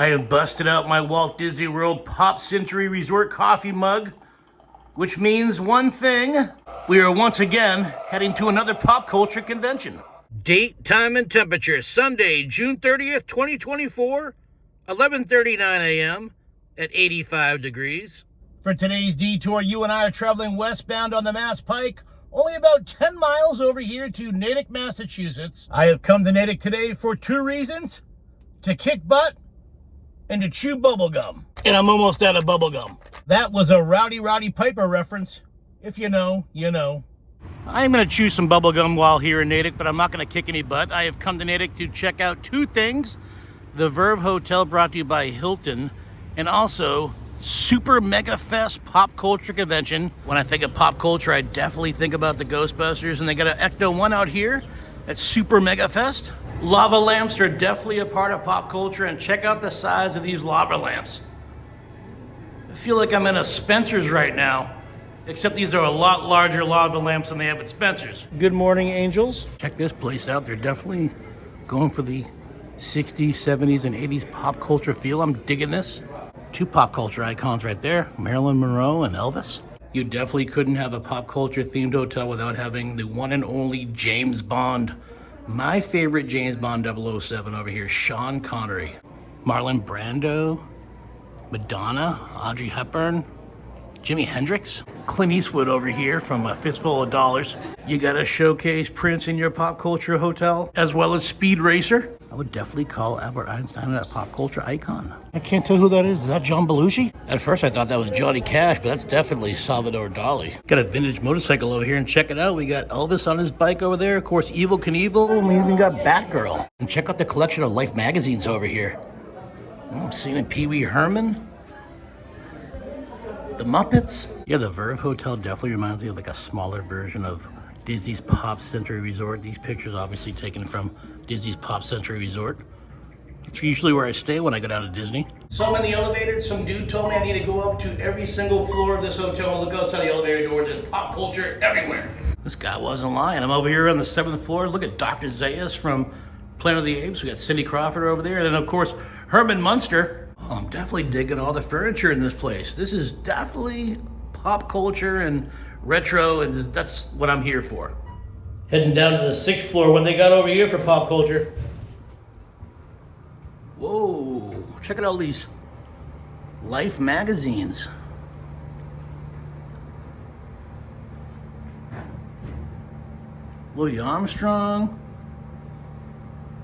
I have busted out my Walt Disney World Pop Century Resort coffee mug, which means one thing. We are once again heading to another pop culture convention. Date, time, and temperature, Sunday, June 30th, 2024, 11:39 a.m. at 85 degrees. For today's detour, you and I are traveling westbound on the Mass Pike, only about 10 miles over here to Natick, Massachusetts. I have come to Natick today for two reasons: to kick butt and to chew bubblegum. And I'm almost out of bubblegum. That was a Rowdy Roddy Piper reference. If you know, you know. I'm gonna chew some bubblegum while here in Natick, but I'm not gonna kick any butt. I have come to Natick to check out two things: the Verve Hotel, brought to you by Hilton, and also Super Megafest Pop Culture Convention. When I think of pop culture, I definitely think about the Ghostbusters, and they got an Ecto 1 out here at Super Megafest. Lava lamps are definitely a part of pop culture, and check out the size of these lava lamps. I feel like I'm in a Spencer's right now, except these are a lot larger lava lamps than they have at Spencer's. Good morning, angels. Check this place out. They're definitely going for the 60s, 70s, and 80s pop culture feel. I'm digging this. Two pop culture icons right there, Marilyn Monroe and Elvis. You definitely couldn't have a pop culture themed hotel without having the one and only James Bond. My favorite James Bond 007 over here, Sean Connery. Marlon Brando, Madonna, Audrey Hepburn, Jimi Hendrix, Clint Eastwood over here from A Fistful of Dollars. You gotta showcase Prince in your pop culture hotel, as well as Speed Racer. I would definitely call Albert Einstein a pop culture icon. I can't tell who that is. Is that John Belushi? At first I thought that was Johnny Cash, but that's definitely Salvador Dali. Got a vintage motorcycle over here, and check it out. We got Elvis on his bike over there. Of course, Evel Knievel, and we even got Batgirl. And check out the collection of Life magazines over here. I'm seeing Pee Wee Herman, the Muppets. Yeah, the Verve Hotel definitely reminds me of like a smaller version of Disney's Pop Century Resort. These pictures obviously taken from Disney's Pop Century Resort. It's usually where I stay when I go down to Disney. So I'm in the elevator. Some dude told me I need to go up to every single floor of this hotel and look outside the elevator door. There's pop culture everywhere. This guy wasn't lying. I'm over here on the 7th floor. Look at Dr. Zayas from Planet of the Apes. We got Cindy Crawford over there. And then, of course, Herman Munster. Oh, I'm definitely digging all the furniture in this place. This is definitely pop culture and retro, and that's what I'm here for. Heading down to the 6th floor. What they got over here for pop culture? Whoa, check out all these Life magazines. Louis Armstrong,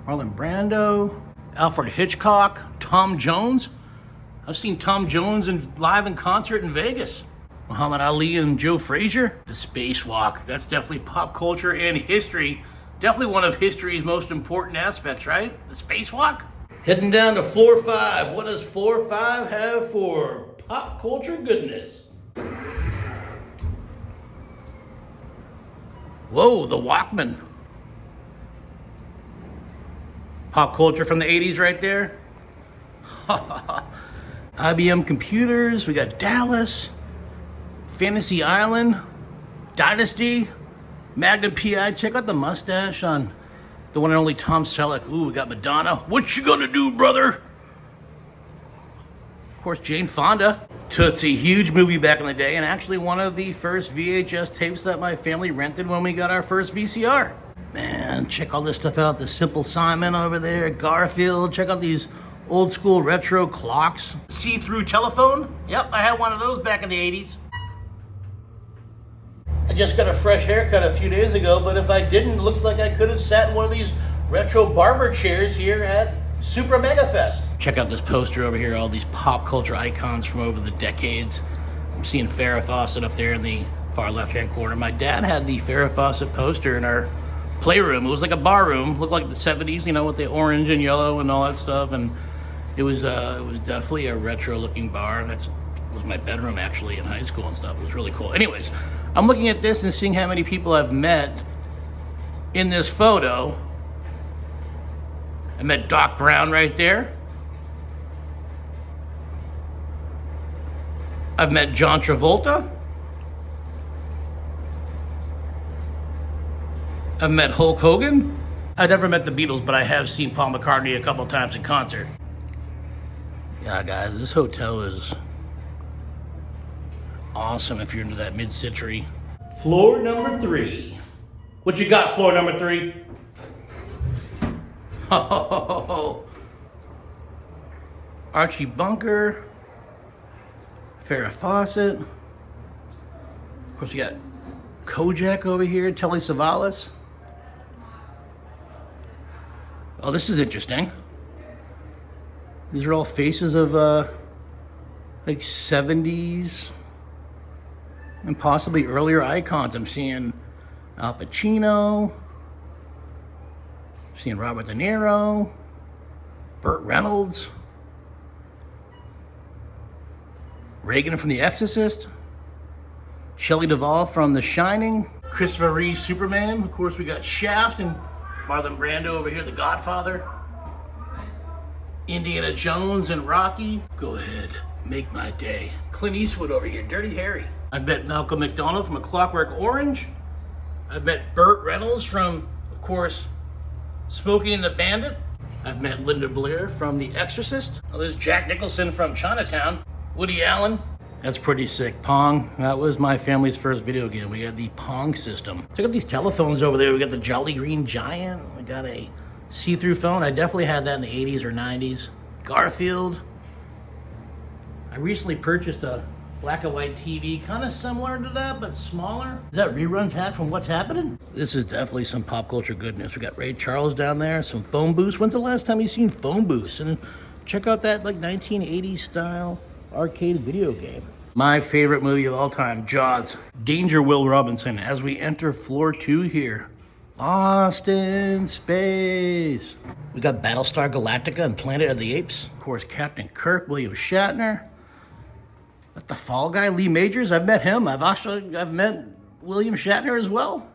Marlon Brando, Alfred Hitchcock, Tom Jones. I've seen Tom Jones live in concert in Vegas. Muhammad Ali and Joe Frazier. The spacewalk, that's definitely pop culture and history. Definitely one of history's most important aspects, right? The spacewalk. Heading down to floor 5. What does floor 5 have for pop culture goodness? Whoa, the Walkman. Pop culture from the 80s right there. IBM computers. We got Dallas, Fantasy Island, Dynasty, Magnum PI. Check out the mustache on the one and only Tom Selleck. Ooh, we got Madonna. What you gonna do, brother? Of course, Jane Fonda. Tootsie, huge movie back in the day, and actually one of the first VHS tapes that my family rented when we got our first VCR. Man, check all this stuff out. The Simple Simon over there, Garfield. Check out these old school retro clocks. See-through telephone. Yep, I had one of those back in the 80s. I just got a fresh haircut a few days ago, but if I didn't, it looks like I could have sat in one of these retro barber chairs here at Super Megafest. Check out this poster over here, all these pop culture icons from over the decades. I'm seeing Farrah Fawcett up there in the far left-hand corner. My dad had the Farrah Fawcett poster in our playroom. It was like a bar room, looked like the 70s, you know, with the orange and yellow and all that stuff. And it was definitely a retro-looking bar. That was my bedroom actually in high school and stuff. It was really cool. Anyways, I'm looking at this and seeing how many people I've met in this photo. I met Doc Brown right there. I've met John Travolta. I've met Hulk Hogan. I never met the Beatles, but I have seen Paul McCartney a couple times in concert. Yeah, guys, this hotel is awesome if you're into that mid-century. Floor number 3. What you got, floor number 3? Oh, Archie Bunker, Farrah Fawcett. Of course, you got Kojak over here, Telly Savalas. Oh, this is interesting. These are all faces of like 70s and possibly earlier icons. I'm seeing Al Pacino, I'm seeing Robert De Niro, Burt Reynolds, Reagan from The Exorcist, Shelley Duvall from The Shining, Christopher Reeve Superman. Of course, we got Shaft and Marlon Brando over here, The Godfather, Indiana Jones and Rocky. Go ahead, make my day. Clint Eastwood over here, Dirty Harry. I've met Malcolm McDonald from A Clockwork Orange. I've met Burt Reynolds from, of course, Smokey and the Bandit. I've met Linda Blair from The Exorcist. Oh, there's Jack Nicholson from Chinatown. Woody Allen. That's pretty sick. Pong, that was my family's first video game. We had the Pong system. Check out these telephones over there. We got the Jolly Green Giant. We got a see-through phone. I definitely had that in the 80s or 90s. Garfield. I recently purchased a black and white TV, kind of similar to that, but smaller. Is that reruns hat from What's Happening? This is definitely some pop culture goodness. We got Ray Charles down there, some phone booths. When's the last time you seen phone booths? And check out that like 1980s style arcade video game. My favorite movie of all time, Jaws. Danger, Will Robinson, as we enter floor 2 here. Lost in space. We got Battlestar Galactica and Planet of the Apes. Of course, Captain Kirk, William Shatner. Got the Fall Guy, Lee Majors. I've met him. I've met William Shatner as well.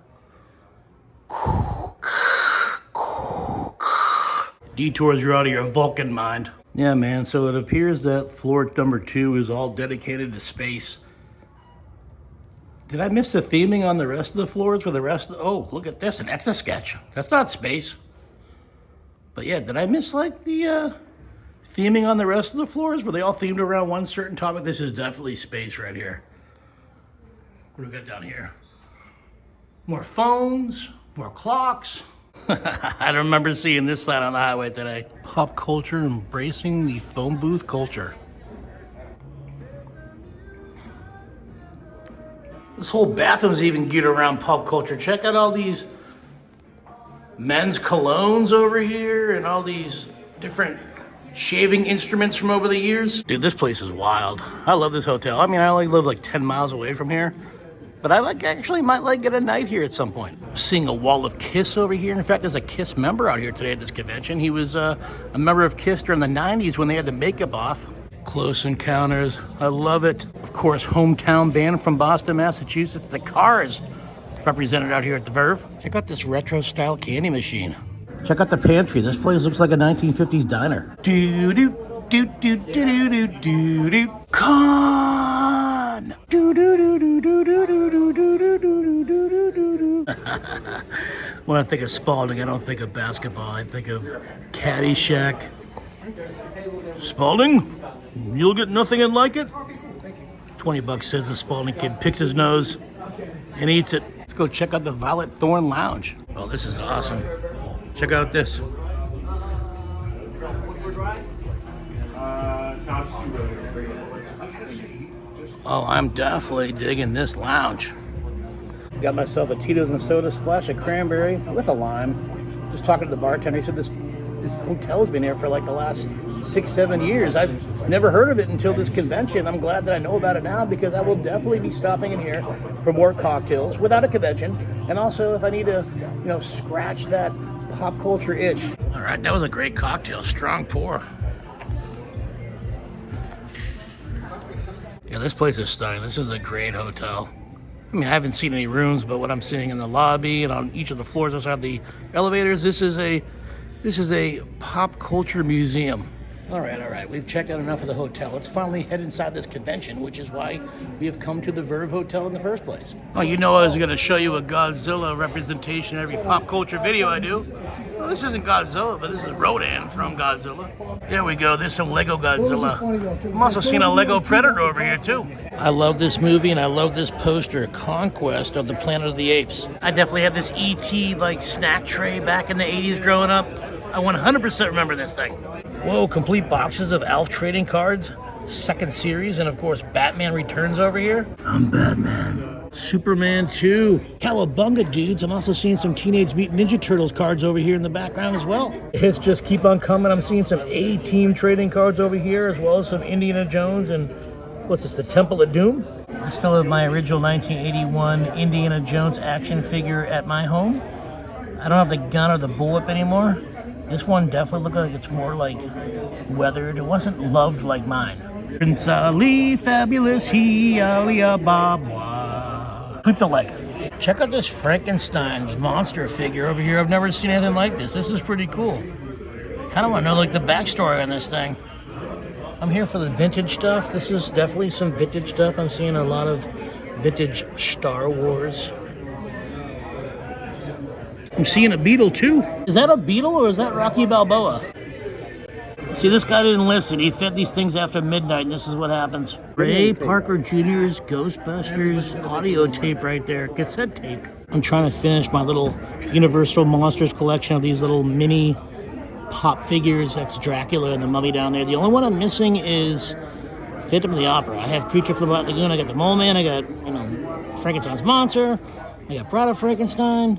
Detours you out of your Vulcan mind. Yeah, man, so it appears that floor number 2 is all dedicated to space. Did I miss the theming on the rest of the floors for the rest of the... Oh, look at this, an Etch-a-Sketch. That's not space. But yeah, did I miss like the theming on the rest of the floors? Were they all themed around one certain topic? This is definitely space right here. What do we got down here? More phones, more clocks. I don't remember seeing this sign on the highway today. Pop culture embracing the phone booth culture. This whole bathroom's even geared around pop culture. Check out all these men's colognes over here and all these different shaving instruments from over the years. Dude, this place is wild. I love this hotel. I mean, I only live like 10 miles away from here, but I actually might get a night here at some point. I'm seeing a wall of Kiss over here. In fact, there's a Kiss member out here today at this convention. He was a member of Kiss during the 90s when they had the makeup off. Close Encounters, I love it. Of course, hometown band from Boston, Massachusetts, The Cars, represented out here at the Verve. Check out this retro style candy machine. Check out the pantry. This place looks like a 1950s diner. Do do do do do do do do. Con. Do do do do do do do do do do do do. When I think of Spalding, I don't think of basketball. I think of Caddyshack. Spalding, you'll get nothing and like it. 20 bucks, says the Spalding kid, picks his nose and eats it. Let's go check out the Violet Thorn Lounge. Oh, this is awesome. Check out this. Oh, I'm definitely digging this lounge. Got myself a Tito's and soda, splash of cranberry with a lime. Just talking to the bartender, he said this hotel's been here for like the last 6-7 years. I've never heard of it until this convention. I'm glad that I know about it now because I will definitely be stopping in here for more cocktails without a convention. And also if I need to, scratch that pop culture itch. All right, that was a great cocktail, strong pour. Yeah, this place is stunning. This is a great hotel. I mean, I haven't seen any rooms, but what I'm seeing in the lobby and on each of the floors outside the elevators, this is a pop culture museum. All right. We've checked out enough of the hotel. Let's finally head inside this convention, which is why we have come to the Verve Hotel in the first place. Oh, you know I was going to show you a Godzilla representation in every pop culture video I do. Well, this isn't Godzilla, but this is Rodan from Godzilla. There we go. There's some Lego Godzilla. I'm also seeing a Lego Predator over here, too. I love this movie, and I love this poster, Conquest of the Planet of the Apes. I definitely had this E.T. like snack tray back in the 80s growing up. I 100% remember this thing. Whoa, complete boxes of Alf trading cards, second series, and of course Batman Returns over here. I'm Batman. Superman 2. Cowabunga, dudes. I'm also seeing some Teenage Mutant Ninja Turtles cards over here in the background as well. Hits just keep on coming. I'm seeing some A-Team trading cards over here, as well as some Indiana Jones and, what's this, the Temple of Doom? I still have my original 1981 Indiana Jones action figure at my home. I don't have the gun or the bullwhip anymore. This one definitely looks like it's more like weathered. It wasn't loved like mine. Prince Ali, fabulous, he, Alia, Babwa. Sweep the leg. Check out this Frankenstein's monster figure over here. I've never seen anything like this. This is pretty cool. Kind of want to know like the backstory on this thing. I'm here for the vintage stuff. This is definitely some vintage stuff. I'm seeing a lot of vintage Star Wars. I'm seeing a beetle too. Is that a beetle or is that Rocky Balboa? See, this guy didn't listen. He fed these things after midnight, and this is what happens. Ray Parker Jr.'s Ghostbusters audio tape right there, cassette tape. I'm trying to finish my little Universal Monsters collection of these little mini pop figures. That's Dracula and the Mummy down there. The only one I'm missing is Phantom of the Opera. I have Creature from the Black Lagoon. I got the Mole Man. I got, Frankenstein's monster. I got Bride of Frankenstein.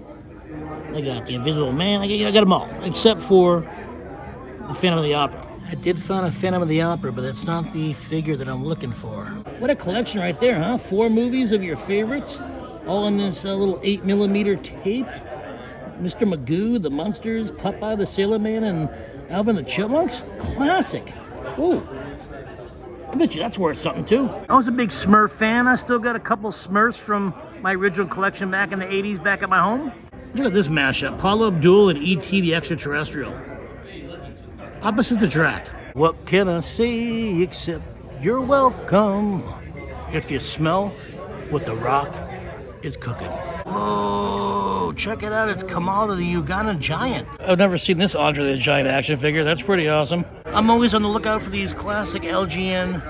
I got the Invisible Man. I got them all, except for the Phantom of the Opera. I did find a Phantom of the Opera, but that's not the figure that I'm looking for. What a collection right there, huh? 4 movies of your favorites, all in this little 8mm tape. Mr. Magoo, the Munsters, Popeye the Sailor Man, and Alvin the Chipmunks. Classic. Ooh. I bet you that's worth something too. I was a big Smurf fan. I still got a couple Smurfs from my original collection back in the 80s back at my home. Look at this mashup. Paula Abdul and E.T. the Extraterrestrial. Opposites attract. What can I say except you're welcome if you smell what the Rock is cooking. Whoa, check it out. It's Kamala the Uganda Giant. I've never seen this Andre the Giant action figure. That's pretty awesome. I'm always on the lookout for these classic LGN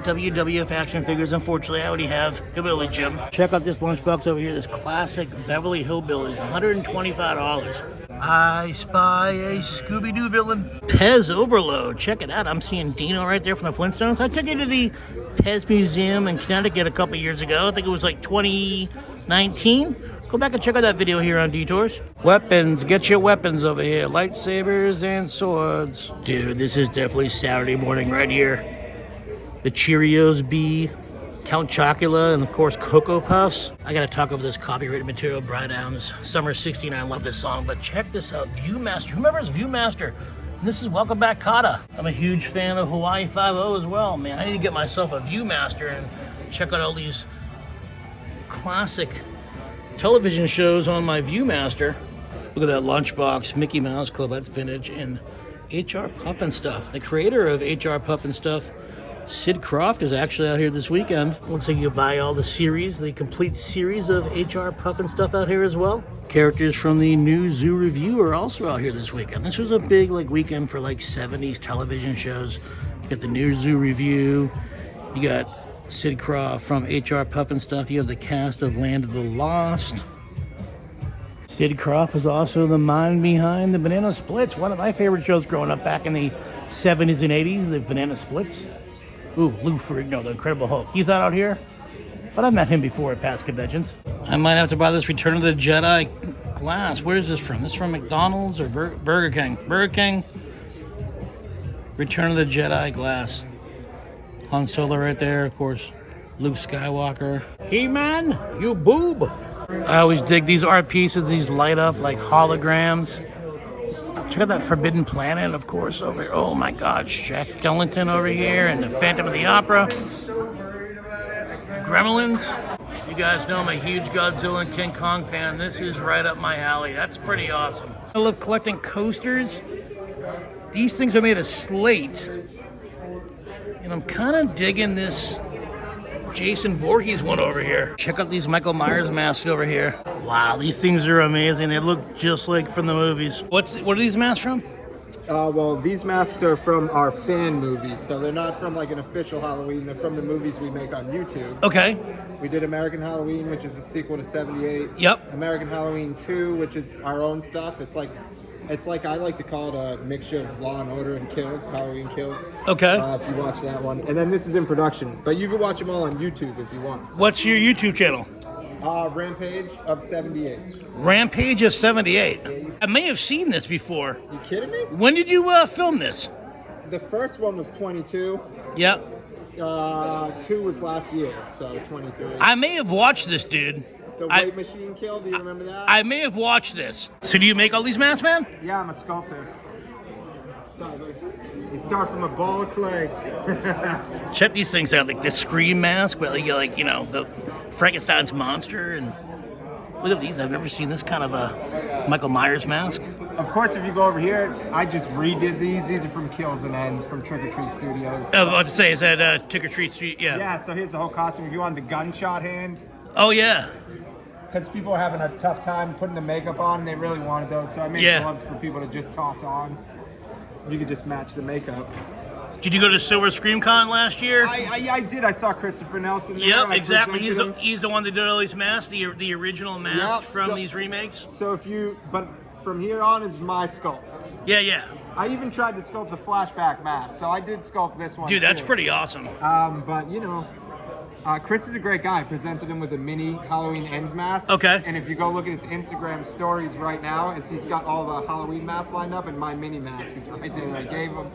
WWF action figures. Unfortunately, I already have Hillbilly Jim. Check out this lunchbox over here. This classic Beverly Hillbillies, $125. I spy a Scooby-Doo villain. Pez Overload. Check it out. I'm seeing Dino right there from the Flintstones. I took you to the Pez Museum in Connecticut a couple years ago. I think it was like 2019. Go back and check out that video here on Detours. Weapons. Get your weapons over here. Lightsabers and swords. Dude, this is definitely Saturday morning right here. The Cheerios Bee, Count Chocula, and of course Cocoa Puffs. I gotta talk over this copyrighted material, Brian Adams, Summer 69. I love this song, but check this out, Viewmaster. Who remembers Viewmaster? And this is Welcome Back Kata. I'm a huge fan of Hawaii Five-0 as well, man. I need to get myself a Viewmaster and check out all these classic television shows on my Viewmaster. Look at that lunchbox, Mickey Mouse Club, that's vintage, and HR Puffin Stuff. The creator of HR Puffin Stuff, Sid Croft, is actually out here this weekend. Looks like you buy all the series, the complete series of HR Puffin Stuff out here as well. Characters from the New Zoo Review are also out here this weekend. This was a big weekend for 70s television shows. You got the New Zoo Review. You got Sid Croft from HR Puffin Stuff. You have the cast of Land of the Lost. Sid Croft was also the mind behind the Banana Splits, one of my favorite shows growing up back in the 70s and 80s, the Banana Splits. Ooh, Lou Ferrigno, the Incredible Hulk. He's not out here, but I've met him before at past conventions. I might have to buy this Return of the Jedi glass. Where is this from? This from McDonald's or Burger King? Burger King. Return of the Jedi glass. Han Solo right there, of course. Luke Skywalker. He-Man, you boob. I always dig these art pieces. These light up like holograms. Check out that Forbidden Planet, of course, over here. Oh my gosh, Jack Skellington over here, and the Phantom of the Opera. Gremlins. You guys know I'm a huge Godzilla and King Kong fan. This is right up my alley. That's pretty awesome. I love collecting coasters. These things are made of slate. And I'm kind of digging this Jason Voorhees one over here. Check out these Michael Myers masks over here. Wow, these things are amazing. They look just like from the movies. What are these masks from? Well, these masks are from our fan movies, so they're not from like an official Halloween. They're from the movies we make on YouTube. Okay. We did American Halloween, which is a sequel to 78. Yep. American Halloween 2, which is our own stuff. It's like I like to call it a mixture of Law and Order and Kills, Halloween Kills. Okay. If you watch that one, and then this is in production, but you can watch them all on YouTube if you want. So. What's your YouTube channel? Rampage of 78. Rampage of 78. I may have seen this before. You kidding me? When did you film this? The first one was 22. Yep. 2 was last year, so 23. I may have watched this, dude. The Weight Machine Kill, do you remember that? I may have watched this. So do you make all these masks, man? Yeah, I'm a sculptor. You start from a ball of clay. Check these things out, like the Scream mask, but like you know, the Frankenstein's monster, and look at these. I've never seen this kind of a Michael Myers mask. Of course, if you go over here, I just redid these. These are from Kills and Ends from Trick or Treat Studios. I was about to say, is that Trick or Treat Street? Yeah. Yeah, so here's the whole costume. If you want the gunshot hand. Oh, yeah. Because people are having a tough time putting the makeup on, and they really wanted those, so I made gloves for people to just toss on. You could just match the makeup. Did you go to Silver Scream Con last year? I did. I saw Christopher Nelson there. Yep, exactly. He's the one that did all these masks, the original masks from these remakes. So but from here on is my sculpts. Yeah, yeah. I even tried to sculpt the flashback mask, so I did sculpt this one. Dude, that's pretty awesome. But you know, Chris is a great guy. I presented him with a mini Halloween Ends mask. Okay. And if you go look at his Instagram stories right now, he's got all the Halloween masks lined up, and my mini mask is right there that I gave him.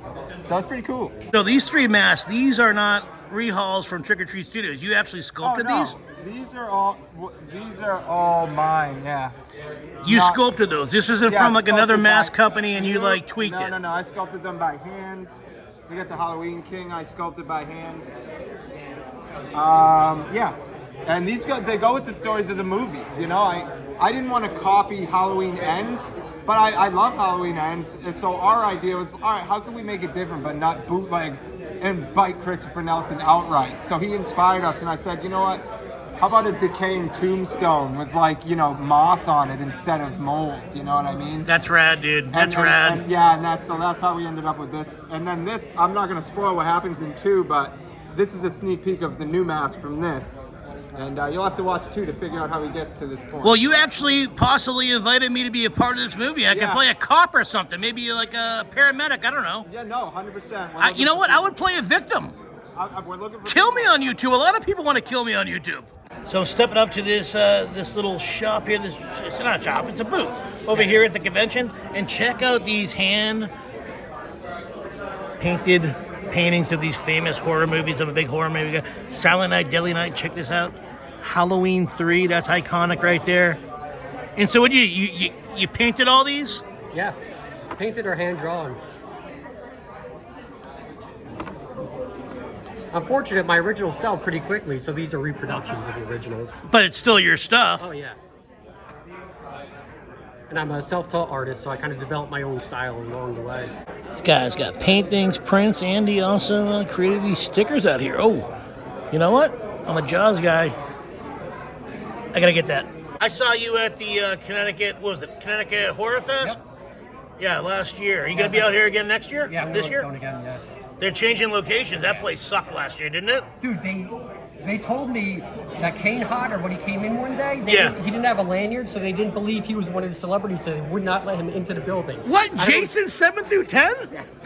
So that's pretty cool. So these 3 masks, these are not rehauls from Trick or Treat Studios. You actually sculpted these? These are all mine. Yeah. You sculpted those. This isn't from like another mask company, and you like tweaked it. No. I sculpted them by hand. We got the Halloween King. I sculpted by hand. Yeah, and they go with the stories of the movies. You know, I didn't want to copy Halloween Ends, but I love Halloween Ends. And so our idea was, all right, how can we make it different, but not bootleg and bite Christopher Nelson outright? So he inspired us, and I said, you know what? How about a decaying tombstone with moss on it instead of mold? You know what I mean? That's rad, dude. That's rad. And that's how we ended up with this. And then this, I'm not going to spoil what happens in 2, but this is a sneak peek of the new mask from this. And you'll have to watch 2 to figure out how he gets to this point. Well, you actually possibly invited me to be a part of this movie. I could play a cop or something. Maybe like a paramedic. I don't know. Yeah, no, 100%. You know what? I would play a victim. We're looking for kill me on YouTube. A lot of people want to kill me on YouTube. So I'm stepping up to this little shop here. It's not a shop. It's a booth over here at the convention. And check out these hand-painted paintings of these famous horror movies. I'm a big horror movie guy. Silent Night, Deadly Night. Check this out. Halloween 3. That's iconic right there. And so what you painted all these? Yeah, painted or hand drawn. Unfortunate, my originals sell pretty quickly, so these are reproductions of the originals. But it's still your stuff. Oh yeah. And I'm a self-taught artist, so I kind of developed my own style along the way. This guy's got paintings, prints, and he also created these stickers out here. Oh, you know what? I'm a Jaws guy. I gotta get that. I saw you at the Connecticut Horror Fest? Yep. Yeah, last year. Are you gonna be out here again next year? Yeah, this year? Going again, yeah. They're changing locations. That place sucked last year, didn't it? Dude, they told me that Kane Hodder, when he came in one day, he didn't have a lanyard, so they didn't believe he was one of the celebrities, so they would not let him into the building. What? Jason 7 through 10? Yes.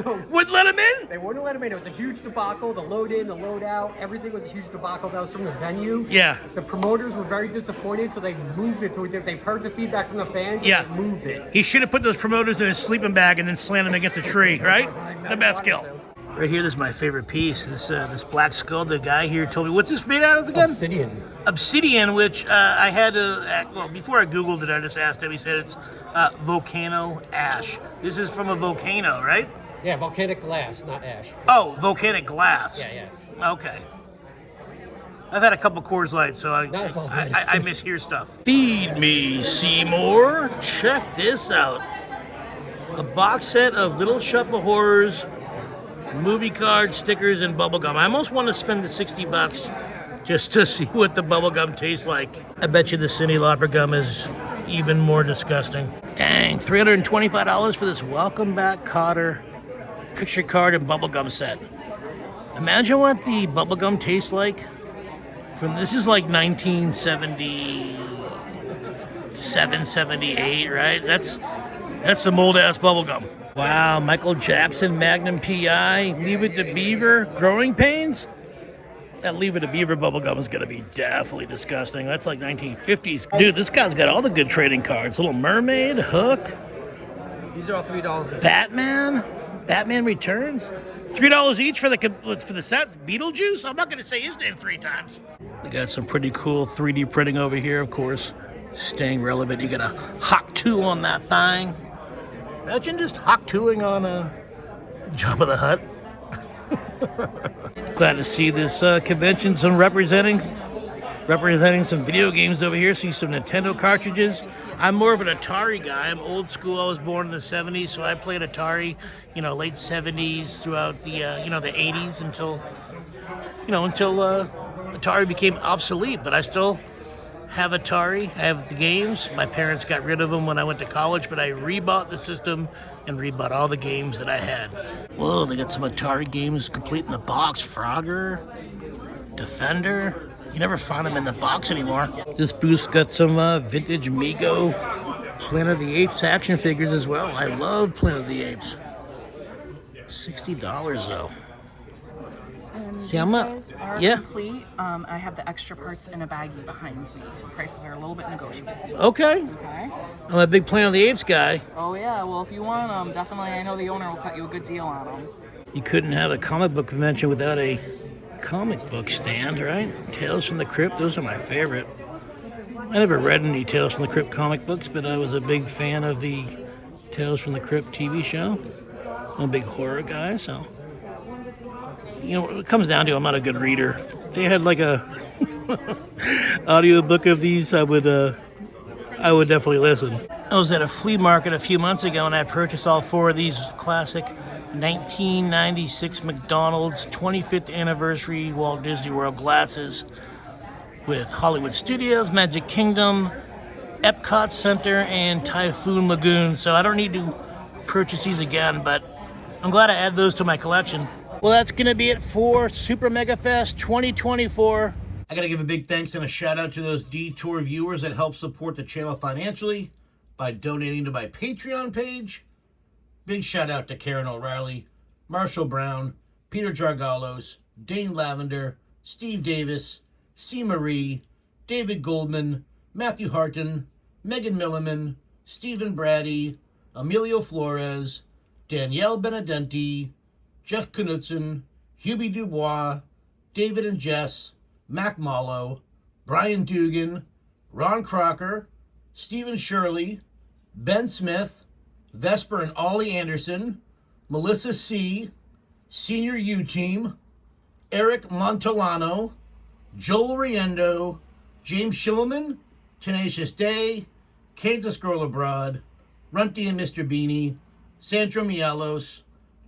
So wouldn't let him in? They wouldn't let him in. It was a huge debacle. The load in, the load out, everything was a huge debacle. That was from the venue. Yeah. The promoters were very disappointed, so they moved it to they've heard the feedback from the fans. Yeah. And they moved it. He should have put those promoters in his sleeping bag and then slammed them against a tree, right? The best skill. Right here, this is my favorite piece. This black skull. The guy here told me, what's this made out of again? Obsidian. Obsidian, which I had to, well, before I Googled it, I just asked him. He said it's volcano ash. This is from a volcano, right? Yeah, volcanic glass, not ash. Oh, volcanic glass. Yeah. Okay. I've had a couple Coors Lights, so I mishear stuff. Feed me, Seymour. Check this out. A box set of Little Shop of Horrors, movie cards, stickers, and bubblegum. I almost want to spend the $60 just to see what the bubblegum tastes like. I bet you the Cindy Lauper gum is even more disgusting. Dang, $325 for this Welcome Back Cotter picture card and bubblegum set. Imagine what the bubblegum tastes like. This is like 1977, 78, right? That's some old ass bubblegum. Wow, Michael Jackson, Magnum PI, Leave It to Beaver, Growing Pains? That Leave It to Beaver bubblegum is gonna be definitely disgusting. That's like 1950s. Dude, this guy's got all the good trading cards. Little Mermaid, Hook. These are all $3 each. Batman Returns. $3 each for the set. Beetlejuice? I'm not gonna say his name 3 times. They got some pretty cool 3D printing over here, of course. Staying relevant. You got a Hawk 2 on that thing. Imagine just Hawk 2ing on a Jabba the Hutt. Glad to see this convention. Some representing some video games over here. See some Nintendo cartridges. I'm more of an Atari guy. I'm old school. I was born in the 70s, so I played Atari, late 70s throughout the, the 80s until Atari became obsolete. But I still have Atari. I have the games. My parents got rid of them when I went to college, but I rebought the system and rebought all the games that I had. Whoa, they got some Atari games complete in the box. Frogger, Defender. You never find them in the box anymore. This booth's got some vintage Mego Planet of the Apes action figures as well. I love Planet of the Apes. $60 though. See, These guys are yeah. complete. I have the extra parts in a baggie behind me. The prices are a little bit negotiable. Okay. Okay. I'm a big Planet of the Apes guy. Oh yeah, well if you want them, definitely I know the owner will cut you a good deal on them. You couldn't have a comic book convention without a comic book stand, right? Tales from the Crypt, those are my favorite. I never read any Tales from the Crypt comic books, but I was a big fan of the Tales from the Crypt TV show. I'm a big horror guy, so it comes down to I'm not a good reader. If they had like a audio book of these, I would definitely listen. I was at a flea market a few months ago and I purchased all 4 of these classic 1996 McDonald's 25th anniversary Walt Disney World glasses with Hollywood Studios, Magic Kingdom, Epcot Center, and Typhoon Lagoon. So I don't need to purchase these again, but I'm glad I add those to my collection. Well, that's going to be it for Super Megafest 2024. I got to give a big thanks and a shout out to those Detour viewers that help support the channel financially by donating to my Patreon page. Big shout out to Karen O'Reilly, Marshall Brown, Peter Jargalos, Dane Lavender, Steve Davis, C. Marie, David Goldman, Matthew Harton, Megan Milliman, Stephen Brady, Emilio Flores, Danielle Benedenti, Jeff Knudsen, Hubie Dubois, David and Jess, Mac Mallow, Brian Dugan, Ron Crocker, Stephen Shirley, Ben Smith, Vesper and Ollie Anderson, Melissa C., Senior U-Team, Eric Montolano, Joel Riendo, James Schillman, Tenacious Day, Kansas Girl Abroad, Runty and Mr. Beanie, Sandra Mielos,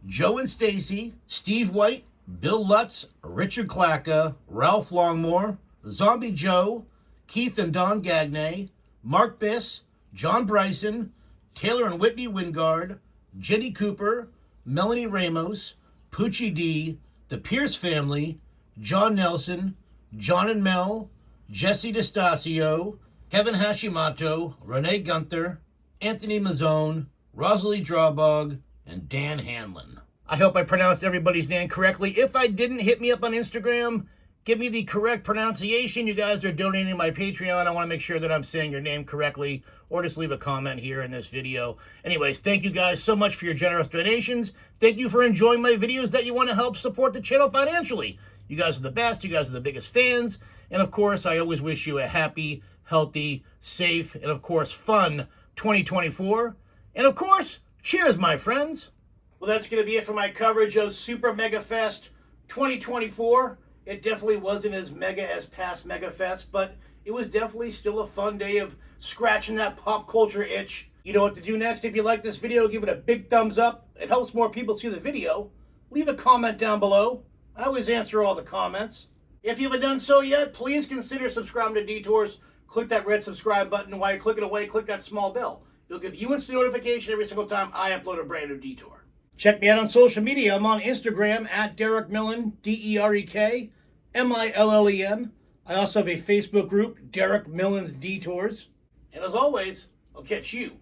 Joe and Stacy, Steve White, Bill Lutz, Richard Clacka, Ralph Longmore, Zombie Joe, Keith and Don Gagne, Mark Biss, John Bryson, Taylor and Whitney Wingard, Jenny Cooper, Melanie Ramos, Poochie D, the Pierce family, John Nelson, John and Mel, Jesse DeStasio, Kevin Hashimoto, Renee Gunther, Anthony Mazzone, Rosalie Drawbog, and Dan Hanlon. I hope I pronounced everybody's name correctly. If I didn't, hit me up on Instagram. Give me the correct pronunciation. You guys are donating to my Patreon. I want to make sure that I'm saying your name correctly, or just leave a comment here in this video. Anyways, thank you guys so much for your generous donations. Thank you for enjoying my videos that you want to help support the channel financially. You guys are the best. You guys are the biggest fans. And of course, I always wish you a happy, healthy, safe, and of course, fun 2024. And of course, cheers, my friends. Well, that's going to be it for my coverage of Super Megafest 2024. It definitely wasn't as mega as past Megafest, but it was definitely still a fun day of scratching that pop culture itch You know what to do next. If you like this video, give it a big thumbs up. It helps more people see the video. Leave a comment down below. I always answer all the comments. If you haven't done so yet, please consider subscribing to Detours. Click that red subscribe button. While you're clicking away, click that small bell. It'll give you instant notification every single time I upload a brand new Detour. Check me out on social media. I'm on Instagram at Derek Millen, DEREK MILLEN. I also have a Facebook group, Derek Millen's Detours. And as always, I'll catch you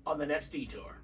on the next Detour.